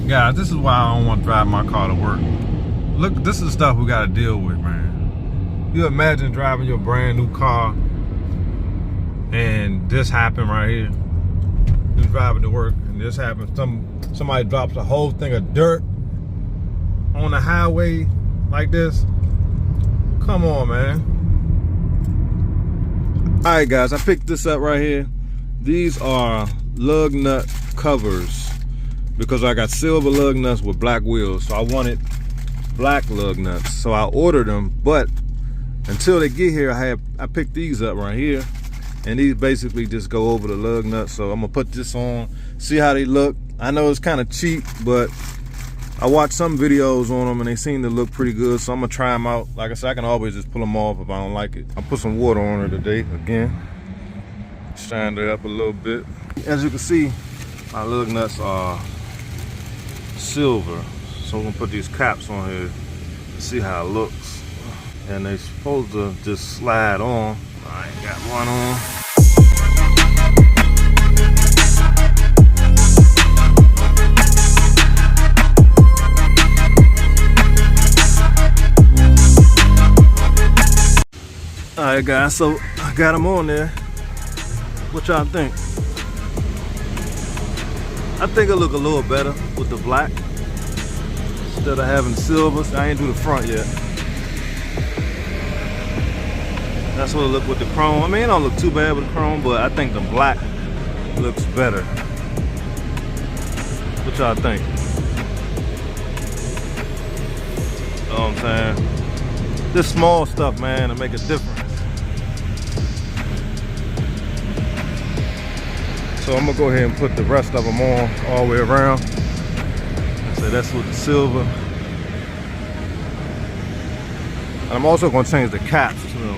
Guys, this is why I don't want to drive my car to work. Look, this is the stuff we gotta deal with, man. You imagine driving your brand new car and this happened right here. Just driving to work and this happens. Somebody drops a whole thing of dirt on the highway like this. Come on, man. All right, guys, I picked this up right here. These are lug nut covers because I got silver lug nuts with black wheels, so I wanted black lug nuts, so I ordered them. But until they get here, I picked these up right here, and these basically just go over the lug nuts. So I'm gonna put this on, see how they look. I know it's kind of cheap, but I watched some videos on them and they seem to look pretty good, so I'm gonna try them out. Like I said, I can always just pull them off if I don't like it. I put some water on it today again, shined it up a little bit. As you can see, my lug nuts are silver, so I'm gonna put these caps on here to see how it looks. And they supposed to just slide on. I ain't got one on. Alright guys, so I got them on there. What y'all think? I think it look a little better with the black instead of having the silver. So I ain't do the front yet. That's what it look with the chrome. I mean, it don't look too bad with the chrome, but I think the black looks better. What y'all think? You know what I'm saying? This small stuff, man, to make a difference. So I'm gonna go ahead and put the rest of them on all the way around. So that's with the silver. And I'm also gonna change the caps too.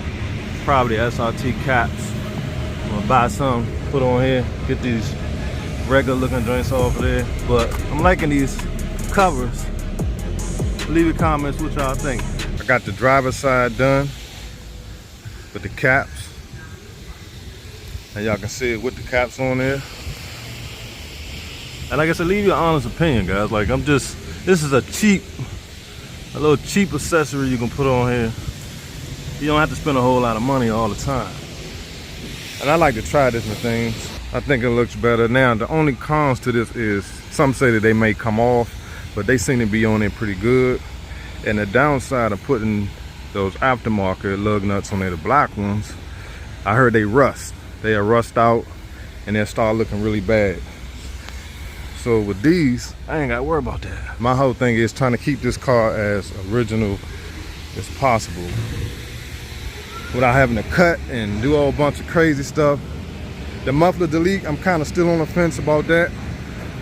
Probably SRT caps. I'm gonna buy some, put on here, get these regular looking joints off of there. But I'm liking these covers. Leave your comments what y'all think. I got the driver's side done with the caps. And y'all can see it with the caps on there. And like I said, leave your honest opinion, guys. Like, this is a little cheap accessory you can put on here. You don't have to spend a whole lot of money all the time. And I like to try different things. I think it looks better. Now, the only cons to this is some say that they may come off, but they seem to be on there pretty good. And the downside of putting those aftermarket lug nuts on there, the black ones, I heard they rust. They'll rust out and they'll start looking really bad. So with these, I ain't got to worry about that. My whole thing is trying to keep this car as original as possible without having to cut and do a whole bunch of crazy stuff. The muffler delete, I'm kind of still on the fence about that.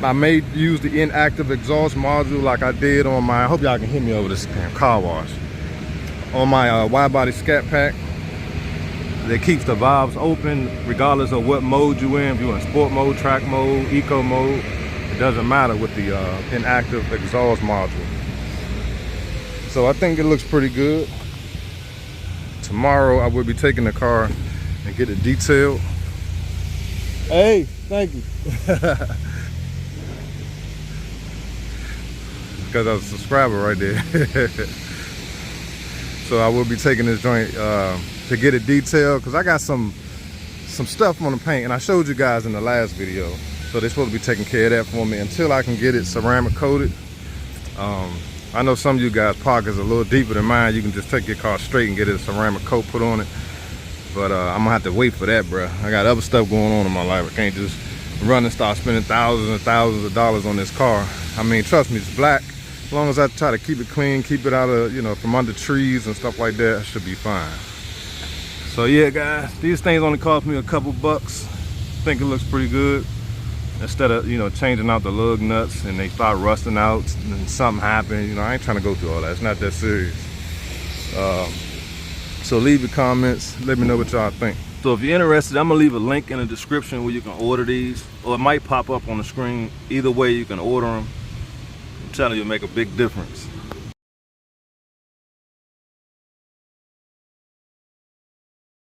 I may use the inactive exhaust module like I did on my, I hope y'all can hear me over this car wash, on my wide body scat pack. That keeps the valves open regardless of what mode you're in. If you're in sport mode, track mode, eco mode, it doesn't matter with the inactive exhaust module. So I think it looks pretty good. Tomorrow I will be taking the car and get it detailed. Hey, thank you. Because I was a subscriber right there. So I will be taking this joint to get it detailed, because I got some stuff on the paint, and I showed you guys in the last video. So they're supposed to be taking care of that for me until I can get it ceramic coated. I know some of you guys' pockets are a little deeper than mine. You can just take your car straight and get a ceramic coat put on it. But I'm gonna have to wait for that, bro. I got other stuff going on in my life. I can't just run and start spending thousands and thousands of dollars on this car. I mean, trust me, it's black. As long as I try to keep it clean, keep it out of, you know, from under trees and stuff like that, I should be fine. So yeah, guys, these things only cost me a couple bucks. I think it looks pretty good. Instead of, you know, changing out the lug nuts and they start rusting out and something happens, you know, I ain't trying to go through all that. It's not that serious. So leave your comments, let me know what y'all think. So if you're interested, I'm gonna leave a link in the description where you can order these, or it might pop up on the screen. Either way, you can order them. I'm telling you, it'll make a big difference.